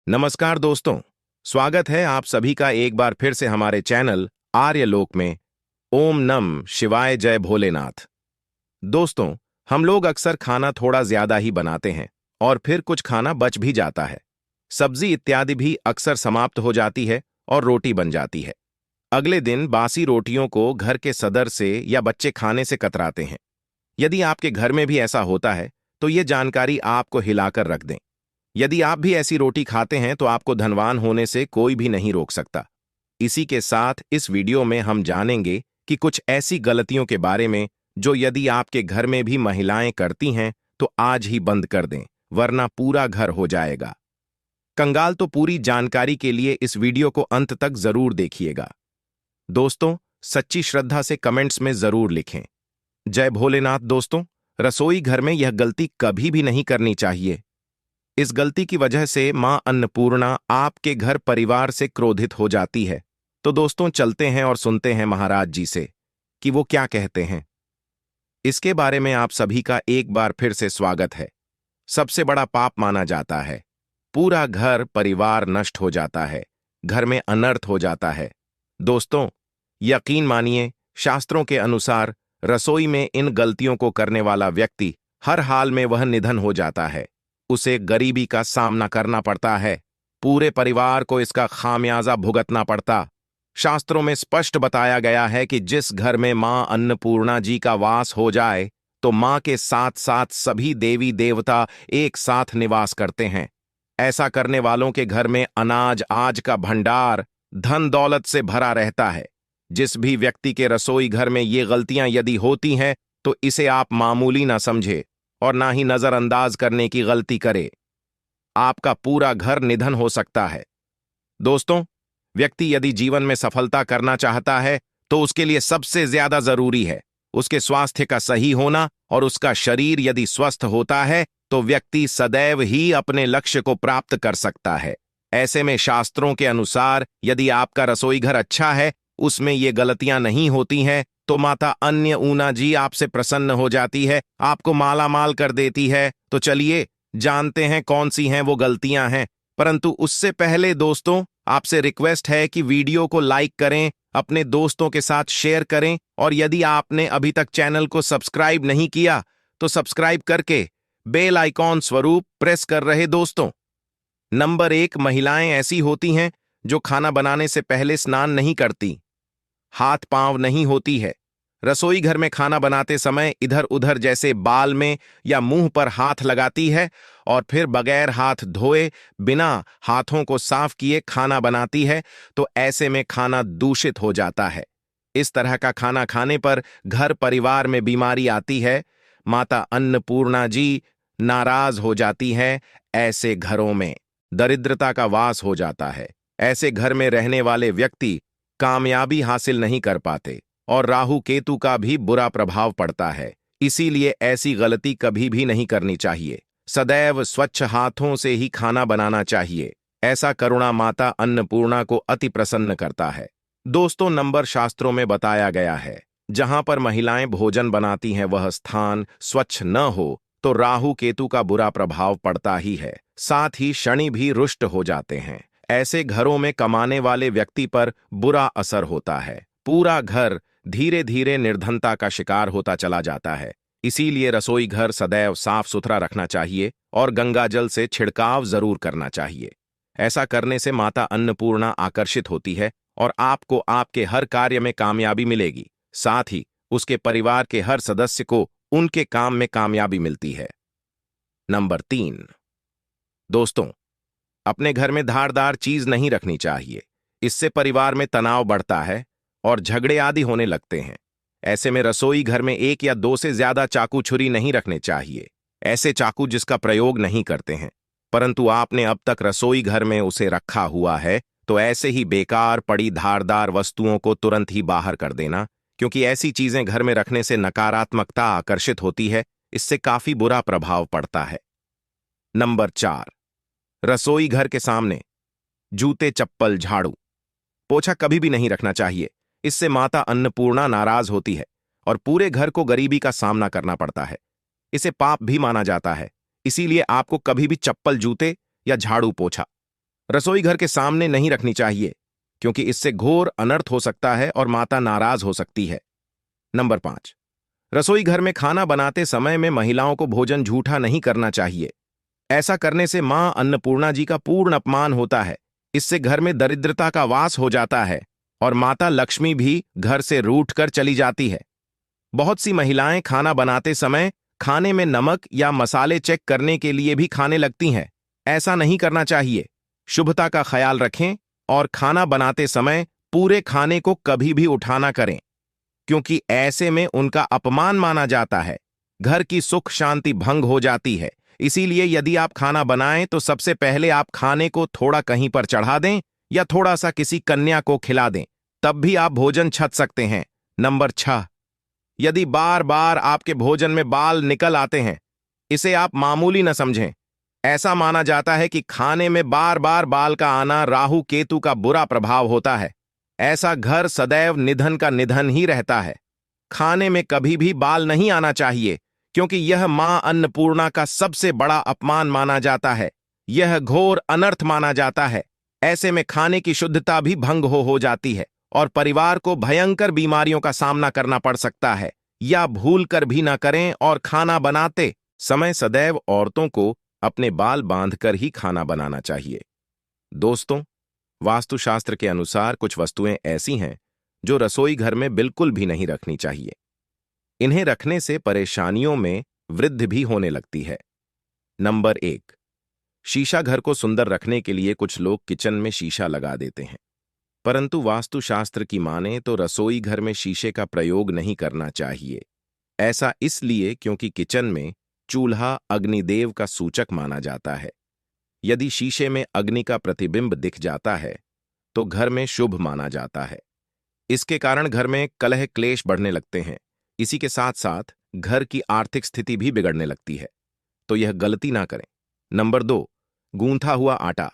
नमस्कार दोस्तों। स्वागत है आप सभी का एक बार फिर से हमारे चैनल आर्यलोक में। ओम नम शिवाय, जय भोलेनाथ। दोस्तों, हम लोग अक्सर खाना थोड़ा ज्यादा ही बनाते हैं और फिर कुछ खाना बच भी जाता है। सब्जी इत्यादि भी अक्सर समाप्त हो जाती है और रोटी बन जाती है। अगले दिन बासी रोटियों को घर के सदस्य या बच्चे खाने से कतराते हैं। यदि आपके घर में भी ऐसा होता है तो ये जानकारी आपको हिलाकर रख दें। यदि आप भी ऐसी रोटी खाते हैं तो आपको धनवान होने से कोई भी नहीं रोक सकता। इसी के साथ इस वीडियो में हम जानेंगे कि कुछ ऐसी गलतियों के बारे में जो यदि आपके घर में भी महिलाएं करती हैं तो आज ही बंद कर दें, वरना पूरा घर हो जाएगा कंगाल। तो पूरी जानकारी के लिए इस वीडियो को अंत तक जरूर देखिएगा। दोस्तों, सच्ची श्रद्धा से कमेंट्स में जरूर लिखें, जय भोलेनाथ। दोस्तों, रसोई घर में यह गलती कभी भी नहीं करनी चाहिए। इस गलती की वजह से मां अन्नपूर्णा आपके घर परिवार से क्रोधित हो जाती है। तो दोस्तों, चलते हैं और सुनते हैं महाराज जी से कि वो क्या कहते हैं। इसके बारे में आप सभी का एक बार फिर से स्वागत है। सबसे बड़ा पाप माना जाता है, पूरा घर परिवार नष्ट हो जाता है, घर में अनर्थ हो जाता है। दोस्तों, यकीन मानिए, शास्त्रों के अनुसार रसोई में इन गलतियों को करने वाला व्यक्ति हर हाल में वह निधन हो जाता है। उसे गरीबी का सामना करना पड़ता है, पूरे परिवार को इसका खामियाजा भुगतना पड़ता। शास्त्रों में स्पष्ट बताया गया है कि जिस घर में मां अन्नपूर्णा जी का वास हो जाए तो मां के साथ साथ सभी देवी देवता एक साथ निवास करते हैं। ऐसा करने वालों के घर में अनाज आज का भंडार धन दौलत से भरा रहता है। जिस भी व्यक्ति के रसोई घर में ये गलतियां यदि होती हैं तो इसे आप मामूली ना समझे और ना ही नजरअंदाज करने की गलती करे। आपका पूरा घर निधन हो सकता है। दोस्तों, व्यक्ति यदि जीवन में सफलता करना चाहता है तो उसके लिए सबसे ज्यादा जरूरी है उसके स्वास्थ्य का सही होना, और उसका शरीर यदि स्वस्थ होता है तो व्यक्ति सदैव ही अपने लक्ष्य को प्राप्त कर सकता है। ऐसे में शास्त्रों के अनुसार यदि आपका रसोई घर अच्छा है, उसमें ये गलतियां नहीं होती हैं, तो माता अन्नपूर्णा जी आपसे प्रसन्न हो जाती है, आपको माला माल कर देती है। तो चलिए जानते हैं कौन सी हैं वो गलतियां हैं। परंतु उससे पहले दोस्तों, आपसे रिक्वेस्ट है कि वीडियो को लाइक करें, अपने दोस्तों के साथ शेयर करें, और यदि आपने अभी तक चैनल को सब्सक्राइब नहीं किया तो सब्सक्राइब करके बेल आइकॉन स्वरूप प्रेस कर रहे। दोस्तों, नंबर 1, महिलाएं ऐसी होती हैं जो खाना बनाने से पहले स्नान नहीं करती, हाथ पांव नहीं होती है। रसोई घर में खाना बनाते समय इधर उधर जैसे बाल में या मुंह पर हाथ लगाती है और फिर बगैर हाथ धोए बिना हाथों को साफ किए खाना बनाती है। तो ऐसे में खाना दूषित हो जाता है। इस तरह का खाना खाने पर घर परिवार में बीमारी आती है। माता अन्नपूर्णा जी नाराज हो जाती हैं। ऐसे घरों में दरिद्रता का वास हो जाता है। ऐसे घर में रहने वाले व्यक्ति कामयाबी हासिल नहीं कर पाते और राहु केतु का भी बुरा प्रभाव पड़ता है। इसीलिए ऐसी गलती कभी भी नहीं करनी चाहिए। सदैव स्वच्छ हाथों से ही खाना बनाना चाहिए। ऐसा करुणा माता अन्नपूर्णा को अति प्रसन्न करता है। दोस्तों, नंबर शास्त्रों में बताया गया है, जहां पर महिलाएं भोजन बनाती हैं वह स्थान स्वच्छ न हो तो राहु केतु का बुरा प्रभाव पड़ता ही है, साथ ही शनि भी रुष्ट हो जाते हैं। ऐसे घरों में कमाने वाले व्यक्ति पर बुरा असर होता है। पूरा घर धीरे धीरे निर्धनता का शिकार होता चला जाता है। इसीलिए रसोई घर सदैव साफ सुथरा रखना चाहिए और गंगाजल से छिड़काव जरूर करना चाहिए। ऐसा करने से माता अन्नपूर्णा आकर्षित होती है और आपको आपके हर कार्य में कामयाबी मिलेगी। साथ ही उसके परिवार के हर सदस्य को उनके काम में कामयाबी मिलती है। नंबर 3, दोस्तों, अपने घर में धारदार चीज नहीं रखनी चाहिए। इससे परिवार में तनाव बढ़ता है और झगड़े आदि होने लगते हैं। ऐसे में रसोई घर में 1 या 2 से ज्यादा चाकू छुरी नहीं रखने चाहिए। ऐसे चाकू जिसका प्रयोग नहीं करते हैं परंतु आपने अब तक रसोई घर में उसे रखा हुआ है, तो ऐसे ही बेकार पड़ी धारदार वस्तुओं को तुरंत ही बाहर कर देना, क्योंकि ऐसी चीजें घर में रखने से नकारात्मकता आकर्षित होती है। इससे काफी बुरा प्रभाव पड़ता है। नंबर 4, रसोई घर के सामने जूते, चप्पल, झाड़ू, पोछा कभी भी नहीं रखना चाहिए। इससे माता अन्नपूर्णा नाराज होती है और पूरे घर को गरीबी का सामना करना पड़ता है। इसे पाप भी माना जाता है। इसीलिए आपको कभी भी चप्पल, जूते या झाड़ू, पोछा रसोई घर के सामने नहीं रखनी चाहिए, क्योंकि इससे घोर अनर्थ हो सकता है और माता नाराज हो सकती है। नंबर 5, रसोई घर में खाना बनाते समय में महिलाओं को भोजन झूठा नहीं करना चाहिए। ऐसा करने से मां अन्नपूर्णा जी का पूर्ण अपमान होता है। इससे घर में दरिद्रता का वास हो जाता है और माता लक्ष्मी भी घर से रूठ कर चली जाती है। बहुत सी महिलाएं खाना बनाते समय खाने में नमक या मसाले चेक करने के लिए भी खाने लगती हैं। ऐसा नहीं करना चाहिए। शुभता का ख्याल रखें और खाना बनाते समय पूरे खाने को कभी भी उठा ना करें, क्योंकि ऐसे में उनका अपमान माना जाता है। घर की सुख शांति भंग हो जाती है। इसीलिए यदि आप खाना बनाएं तो सबसे पहले आप खाने को थोड़ा कहीं पर चढ़ा दें या थोड़ा सा किसी कन्या को खिला दें, तब भी आप भोजन छक सकते हैं। नंबर 6, यदि बार बार आपके भोजन में बाल निकल आते हैं, इसे आप मामूली न समझें। ऐसा माना जाता है कि खाने में बार बार बाल का आना राहु केतु का बुरा प्रभाव होता है। ऐसा घर सदैव निधन का निधन ही रहता है। खाने में कभी भी बाल नहीं आना चाहिए, क्योंकि यह मां अन्नपूर्णा का सबसे बड़ा अपमान माना जाता है। यह घोर अनर्थ माना जाता है। ऐसे में खाने की शुद्धता भी भंग हो जाती है और परिवार को भयंकर बीमारियों का सामना करना पड़ सकता है। या भूल कर भी ना करें और खाना बनाते समय सदैव औरतों को अपने बाल बांधकर ही खाना बनाना चाहिए। दोस्तों, वास्तुशास्त्र के अनुसार कुछ वस्तुएं ऐसी हैं जो रसोई घर में बिल्कुल भी नहीं रखनी चाहिए। इन्हें रखने से परेशानियों में वृद्धि भी होने लगती है। नंबर 1, शीशा। घर को सुंदर रखने के लिए कुछ लोग किचन में शीशा लगा देते हैं, परंतु वास्तुशास्त्र की माने तो रसोई घर में शीशे का प्रयोग नहीं करना चाहिए। ऐसा इसलिए क्योंकि किचन में चूल्हा अग्निदेव का सूचक माना जाता है। यदि शीशे में अग्नि का प्रतिबिंब दिख जाता है तो घर में शुभ माना जाता है। इसके कारण घर में कलह क्लेश बढ़ने लगते हैं। इसी के साथ साथ घर की आर्थिक स्थिति भी बिगड़ने लगती है, तो यह गलती ना करें। नंबर 2, गूंथा हुआ आटा।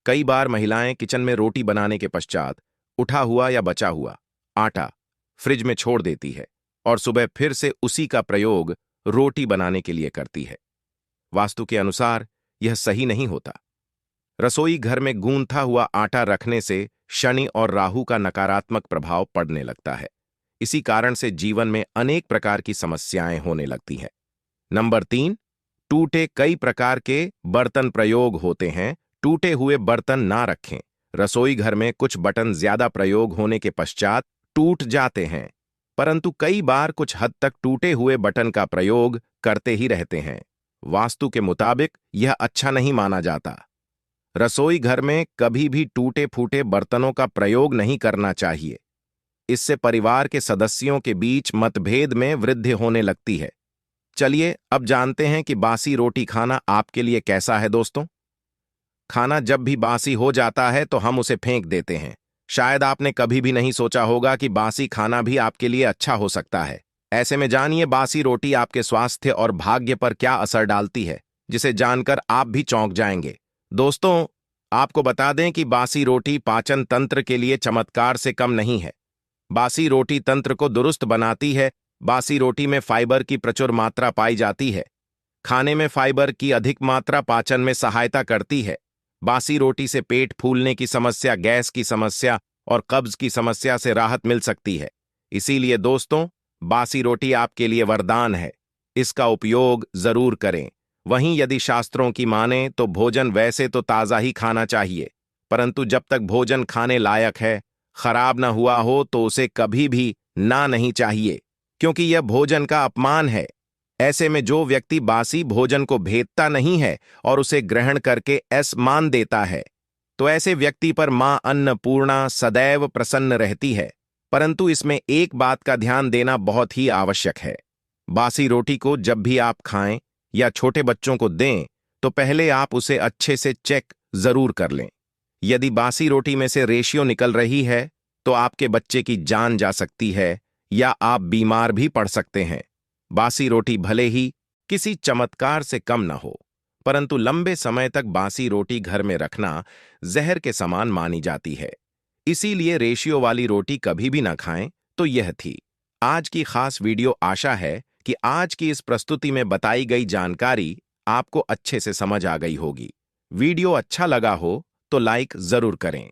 कई बार महिलाएं किचन में रोटी बनाने के पश्चात उठा हुआ या बचा हुआ आटा फ्रिज में छोड़ देती है और सुबह फिर से उसी का प्रयोग रोटी बनाने के लिए करती है। वास्तु के अनुसार यह सही नहीं होता। रसोई घर में गूंथा हुआ आटा रखने से शनि और राहु का नकारात्मक प्रभाव पड़ने लगता है। इसी कारण से जीवन में अनेक प्रकार की समस्याएं होने लगती हैं। नंबर 3, टूटे कई प्रकार के बर्तन प्रयोग होते हैं। टूटे हुए बर्तन ना रखें। रसोई घर में कुछ बटन ज्यादा प्रयोग होने के पश्चात टूट जाते हैं, परंतु कई बार कुछ हद तक टूटे हुए बटन का प्रयोग करते ही रहते हैं। वास्तु के मुताबिक यह अच्छा नहीं माना जाता। रसोई घर में कभी भी टूटे फूटे बर्तनों का प्रयोग नहीं करना चाहिए। इससे परिवार के सदस्यों के बीच मतभेद में वृद्धि होने लगती है। चलिए अब जानते हैं कि बासी रोटी खाना आपके लिए कैसा है। दोस्तों, खाना जब भी बासी हो जाता है तो हम उसे फेंक देते हैं। शायद आपने कभी भी नहीं सोचा होगा कि बासी खाना भी आपके लिए अच्छा हो सकता है। ऐसे में जानिए बासी रोटी आपके स्वास्थ्य और भाग्य पर क्या असर डालती है, जिसे जानकर आप भी चौंक जाएंगे। दोस्तों, आपको बता दें कि बासी रोटी पाचन तंत्र के लिए चमत्कार से कम नहीं है। बासी रोटी तंत्र को दुरुस्त बनाती है। बासी रोटी में फाइबर की प्रचुर मात्रा पाई जाती है। खाने में फाइबर की अधिक मात्रा पाचन में सहायता करती है। बासी रोटी से पेट फूलने की समस्या, गैस की समस्या और कब्ज की समस्या से राहत मिल सकती है। इसीलिए दोस्तों, बासी रोटी आपके लिए वरदान है। इसका उपयोग जरूर करें। वहीं यदि शास्त्रों की माने तो भोजन वैसे तो ताज़ा ही खाना चाहिए, परंतु जब तक भोजन खाने लायक है, खराब न हुआ हो तो उसे कभी भी ना नहीं चाहिए, क्योंकि यह भोजन का अपमान है। ऐसे में जो व्यक्ति बासी भोजन को भेदता नहीं है और उसे ग्रहण करके मान देता है, तो ऐसे व्यक्ति पर मां अन्नपूर्णा सदैव प्रसन्न रहती है। परंतु इसमें एक बात का ध्यान देना बहुत ही आवश्यक है। बासी रोटी को जब भी आप खाएं या छोटे बच्चों को दें, तो पहले आप उसे अच्छे से चेक जरूर कर लें। यदि बासी रोटी में से रेशियो निकल रही है तो आपके बच्चे की जान जा सकती है या आप बीमार भी पड़ सकते हैं। बासी रोटी भले ही किसी चमत्कार से कम न हो, परंतु लंबे समय तक बासी रोटी घर में रखना जहर के समान मानी जाती है। इसीलिए रेशियो वाली रोटी कभी भी ना खाएं। तो यह थी आज की खास वीडियो। आशा है कि आज की इस प्रस्तुति में बताई गई जानकारी आपको अच्छे से समझ आ गई होगी। वीडियो अच्छा लगा हो तो लाइक जरूर करें।